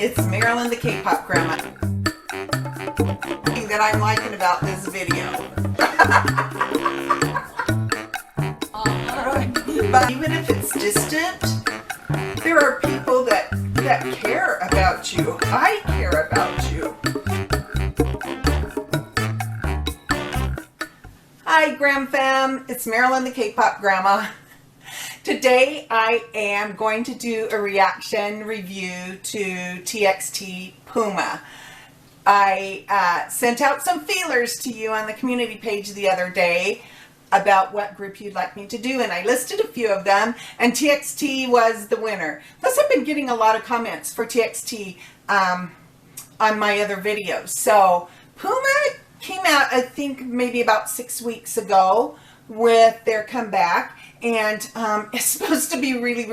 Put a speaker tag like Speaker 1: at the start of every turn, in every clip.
Speaker 1: It's Marilyn the K-pop grandma. Thing that I'm liking about this video. But even if it's distant, there are people that care about you. I care about you. Hi, Gram Fam. It's Marilyn the K-pop grandma. Today I am going to do a reaction review to TXT PUMA. I sent out some feelers to you on the community page the other day about what group you'd like me to do, and I listed a few of them, and TXT was the winner. Plus, I've been getting a lot of comments for TXT on my other videos. So PUMA came out, I think, maybe about 6 weeks ago with their comeback, and it's supposed to be really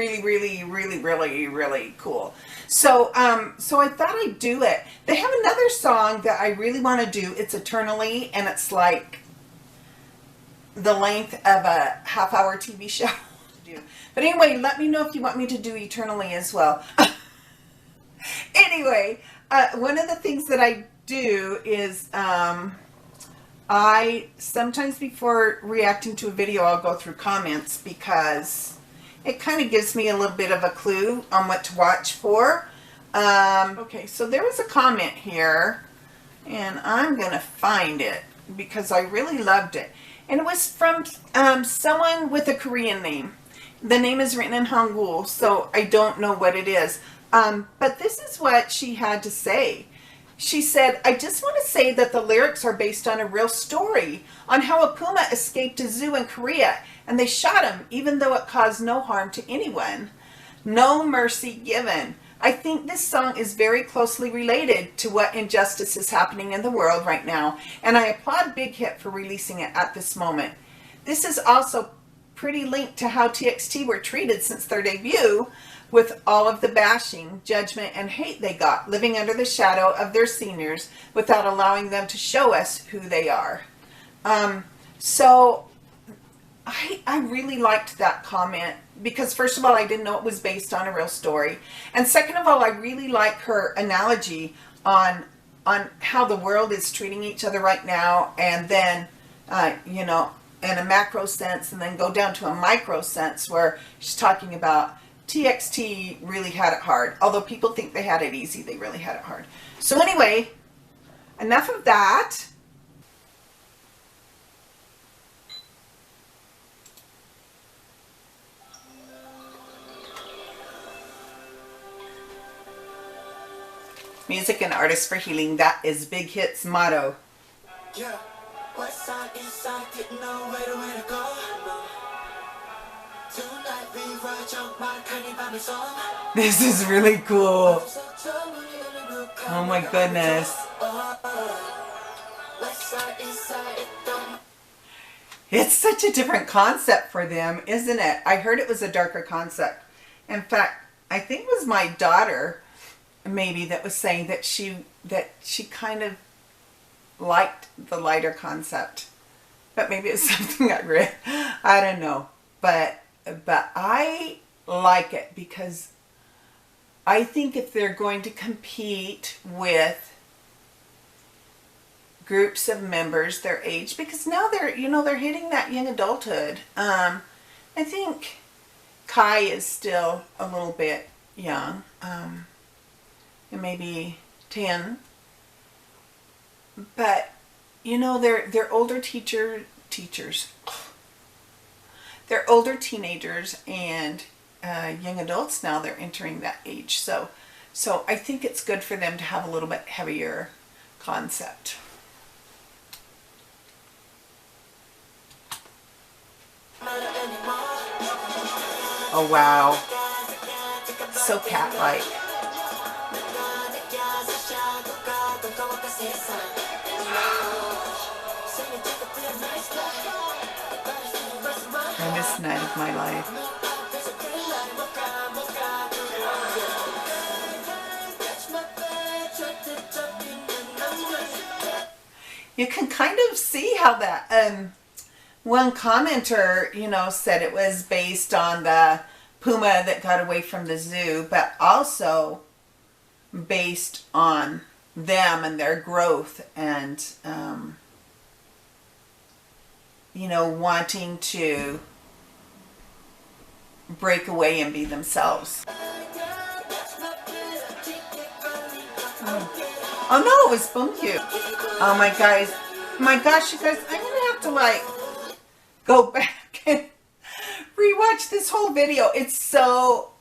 Speaker 1: cool. So so I thought I'd do it. They have another song that I really want to do. It's Eternally, and it's like the length of a half-hour TV show. But anyway, let me know if you want me to do Eternally as well. Anyway, one of the things that I do is I sometimes, before reacting to a video, I'll go through comments because it kind of gives me a little bit of a clue on what to watch for. Okay, so there was a comment here, and I'm going to find it because I really loved it. And it was from someone with a Korean name. The name is written in Hangul, so I don't know what it is. But this is what she had to say. She said, I just want to say that the lyrics are based on a real story on how a puma escaped a zoo in Korea and they shot him even though it caused no harm to anyone. No mercy given. I think this song is very closely related to what injustice is happening in the world right now, and I applaud Big Hit for releasing it at this moment. This is also pretty linked to how TXT were treated since their debut, with all of the bashing, judgment, and hate they got, living under the shadow of their seniors without allowing them to show us who they are. So I really liked that comment because, first of all, I didn't know it was based on a real story. And second of all, I really like her analogy on how the world is treating each other right now, and then, you know, in a macro sense, and then go down to a micro sense where she's talking about TXT really had it hard. Although people think they had it easy, they really had it hard. So anyway, enough of that. Music and artists for healing. That is Big Hit's motto. Yeah. West side, east side, didn't know where to go. This is really cool. Oh my goodness. It's such a different concept for them, isn't it? I heard it was a darker concept. In fact, I think it was my daughter maybe that was saying that she kind of liked the lighter concept. But maybe it's something I read. I don't know. But I like it because I think if they're going to compete with groups of members their age, because now they're, you know, they're hitting that young adulthood. I think Kai is still a little bit young, and maybe 10. But you know, they're older teachers. They're older teenagers and young adults now. They're entering that age. So I think it's good for them to have a little bit heavier concept. Oh, wow. So cat-like. Longest night of my life. You can kind of see how that one commenter, you know, said it was based on the puma that got away from the zoo, but also based on them and their growth and, you know, wanting to break away and be themselves. Oh no, it was Boom Cute. Oh my gosh, you guys, I'm gonna have to like go back and rewatch this whole video. It's so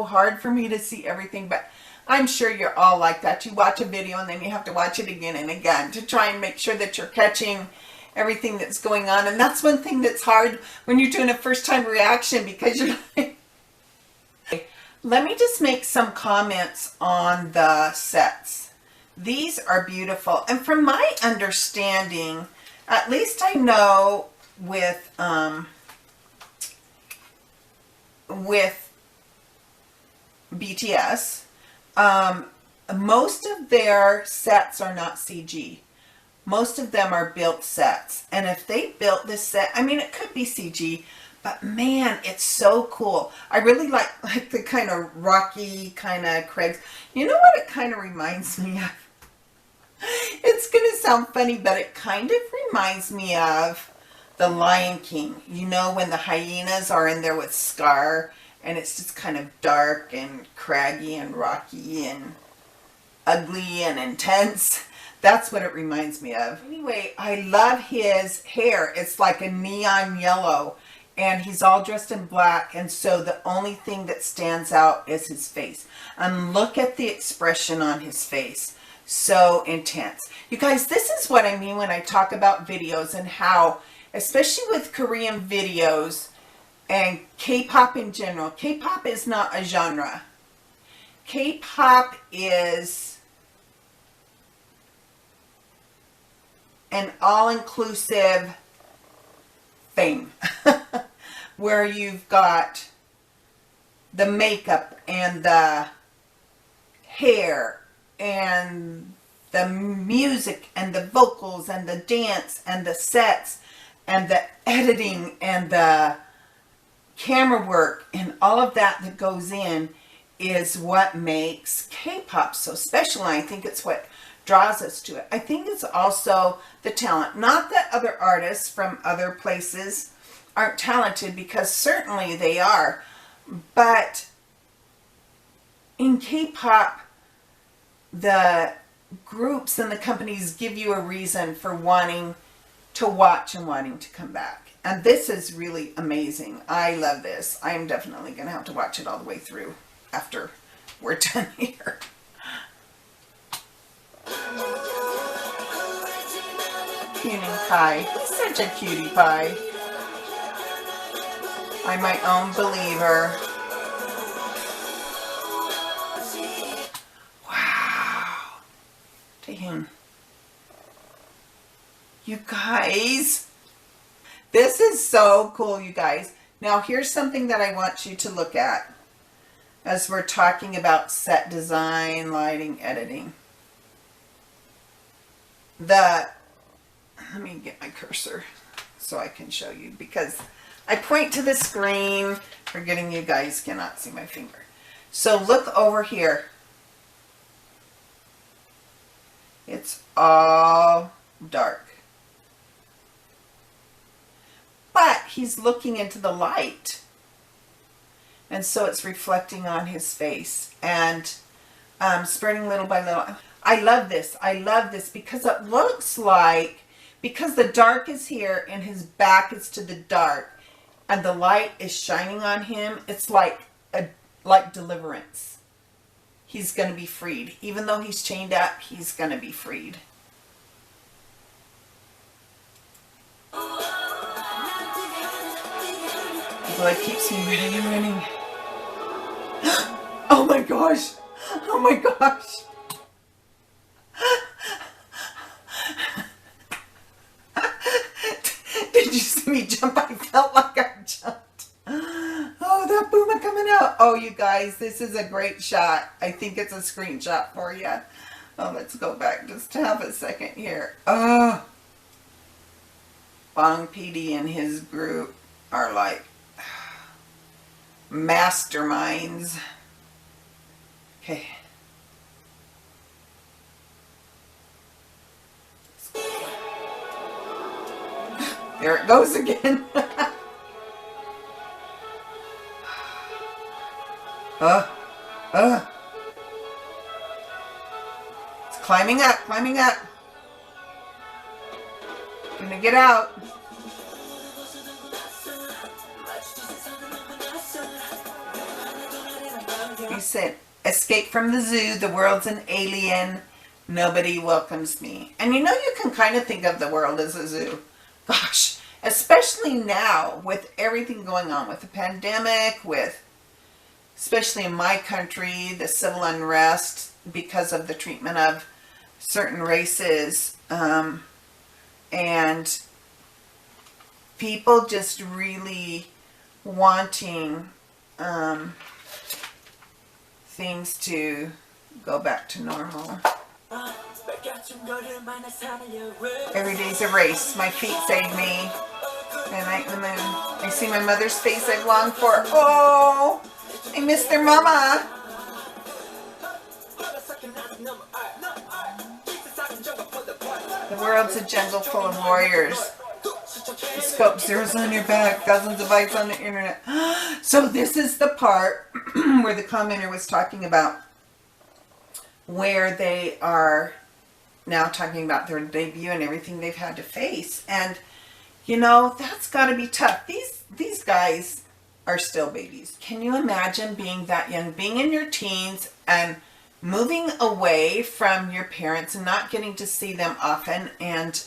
Speaker 1: hard for me to see everything, but I'm sure you're all like that. You watch a video and then you have to watch it again and again to try and make sure that you're catching everything that's going on. And that's one thing that's hard when you're doing a first time reaction, because you're like, let me just make some comments on the sets. These are beautiful. And from my understanding, at least I know with BTS, most of their sets are not CG. Most of them are built sets. And if they built this set, I mean, it could be CG, but man, it's so cool. I really like the kind of rocky kind of Craig's. You know what it kind of reminds me of? It's going to sound funny, but it kind of reminds me of The Lion King. You know, when the hyenas are in there with Scar, and it's just kind of dark and craggy and rocky and ugly and intense. That's what it reminds me of. Anyway, I love his hair. It's like a neon yellow, and he's all dressed in black, and so the only thing that stands out is his face. And look at the expression on his face. So intense. You guys, this is what I mean when I talk about videos and how, especially with Korean videos and K-pop in general, K-pop is not a genre. K-pop is an all-inclusive thing where you've got the makeup and the hair and the music and the vocals and the dance and the sets and the editing and the camera work and all of that that goes in is what makes K-pop so special. And I think it's what draws us to it. I think it's also the talent. Not that other artists from other places aren't talented, because certainly they are. But in K-pop, the groups and the companies give you a reason for wanting to watch and wanting to come back. And this is really amazing. I love this. I'm definitely going to have to watch it all the way through after we're done here. Cutie pie. He's such a cutie pie. I'm my own believer. Wow. Damn. You guys, this is so cool, you guys. Now, here's something that I want you to look at as we're talking about set design, lighting, editing. Let me get my cursor so I can show you, because I point to the screen, forgetting you guys cannot see my finger. So look over here. It's all dark. But he's looking into the light, and so it's reflecting on his face and spreading little by little. I love this. I love this because it looks like, because the dark is here and his back is to the dark and the light is shining on him, it's like deliverance. He's going to be freed. Even though he's chained up, he's going to be freed. Well, it keeps me running and running. Oh my gosh. Oh my gosh. Did you see me jump? I felt like I jumped. Oh, that Puma coming out. Oh, you guys, this is a great shot. I think it's a screenshot for you. Oh, let's go back just to have a second here. Oh. Bong PD and his group are like masterminds. Okay. There it goes again. It's climbing up, climbing up. Gonna get out. He said, escape from the zoo, the world's an alien, nobody welcomes me. And you know, you can kind of think of the world as a zoo. Gosh, especially now with everything going on with the pandemic, with, especially in my country, the civil unrest because of the treatment of certain races, and people just really wanting things to go back to normal. Every day's a race. My feet save me. And night in the moon. I see my mother's face I've longed for. Oh, I miss their mama. The world's a jungle full of warriors. The scope zeros on your back, thousands of bytes on the internet. So this is the part where the commenter was talking about where they are now talking about their debut and everything they've had to face. And, you know, that's got to be tough. These guys are still babies. Can you imagine being that young, being in your teens and moving away from your parents and not getting to see them often, and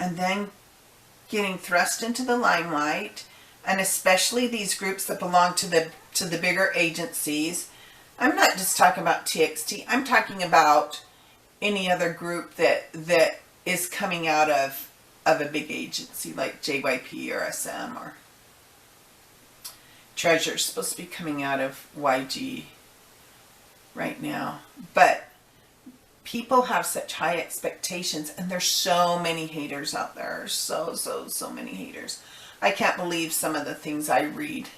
Speaker 1: then getting thrust into the limelight, and especially these groups that belong to the bigger agencies. I'm not just talking about TXT. I'm talking about any other group that is coming out of a big agency like JYP or SM or Treasure's supposed to be coming out of YG right now. But people have such high expectations, and there's so many haters out there. So many haters. I can't believe some of the things I read,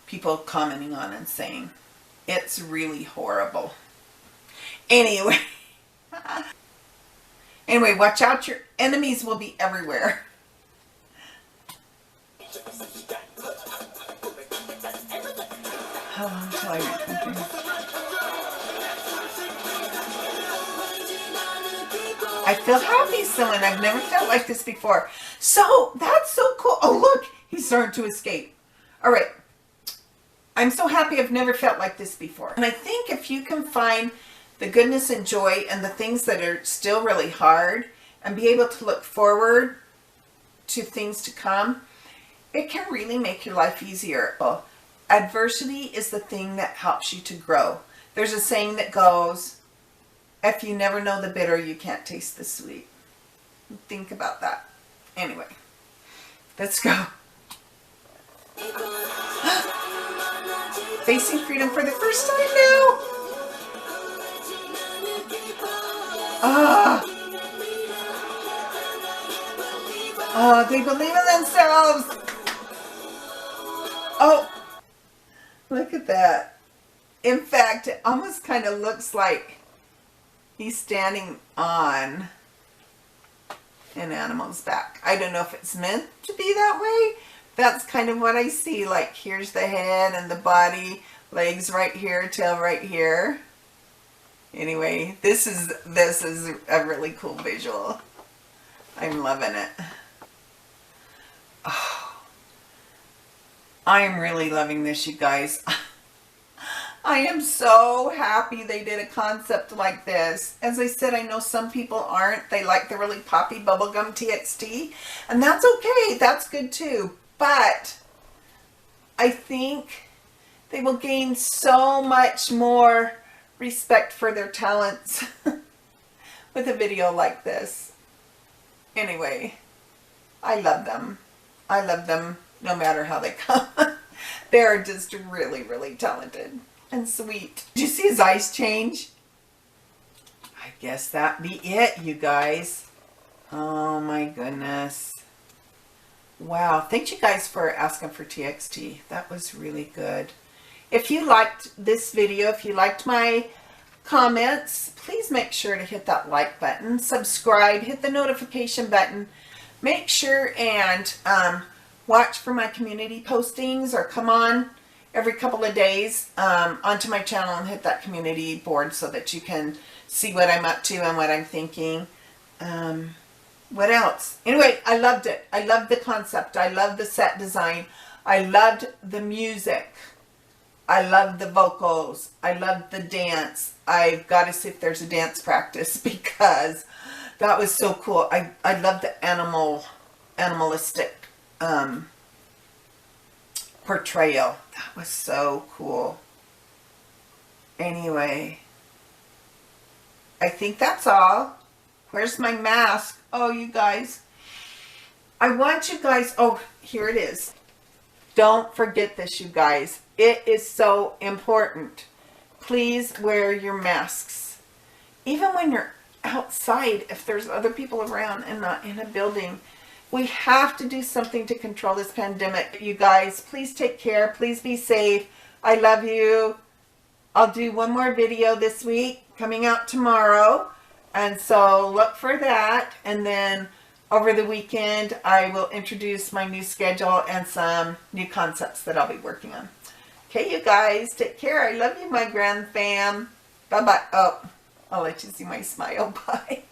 Speaker 1: people commenting on and saying. It's really horrible. Anyway. Anyway, watch out. Your enemies will be everywhere. How long till I reach my dreams? I feel happy, someone. I've never felt like this before. So, that's so cool. Oh, look. He's starting to escape. All right. I'm so happy I've never felt like this before. And I think if you can find the goodness and joy and the things that are still really hard and be able to look forward to things to come, it can really make your life easier. Adversity is the thing that helps you to grow. There's a saying that goes, if you never know the bitter, you can't taste the sweet. Think about that. Anyway, let's go. Facing freedom for the first time now. They believe in themselves. Oh, look at that. In fact, it almost kind of looks like he's standing on an animal's back. I don't know if it's meant to be that way. That's kind of what I see. Like, here's the head and the body, legs right here, tail right here. Anyway, this is a really cool visual. I'm loving it. Oh, I'm really loving this, you guys. I am so happy they did a concept like this. As I said, I know some people aren't. They like the really poppy bubblegum TXT, and that's okay. That's good too. But I think they will gain so much more respect for their talents with a video like this. Anyway, I love them. I love them no matter how they come. They're just really, really talented and sweet. Did you see his eyes change? I guess that be it, you guys. Oh my goodness. Wow, thank you guys for asking for TXT. That was really good. If you liked this video, if you liked my comments, please make sure to hit that like button, subscribe, hit the notification button. Make sure and watch for my community postings, or come on every couple of days onto my channel and hit that community board so that you can see what I'm up to and what I'm thinking. What else? Anyway, I loved it. I loved the concept. I loved the set design. I loved the music. I loved the vocals. I loved the dance. I've got to see if there's a dance practice because that was so cool. I love the animalistic portrayal. That was so cool. Anyway, I think that's all. Where's my mask? Oh, you guys. I want you guys. Oh, here it is. Don't forget this, you guys. It is so important. Please wear your masks. Even when you're outside, if there's other people around and not in a building. We have to do something to control this pandemic. You guys, please take care. Please be safe. I love you. I'll do one more video this week coming out tomorrow. And so look for that. And then over the weekend, I will introduce my new schedule and some new concepts that I'll be working on. Okay, you guys, take care. I love you, my grand fam. Bye-bye. Oh, I'll let you see my smile. Bye.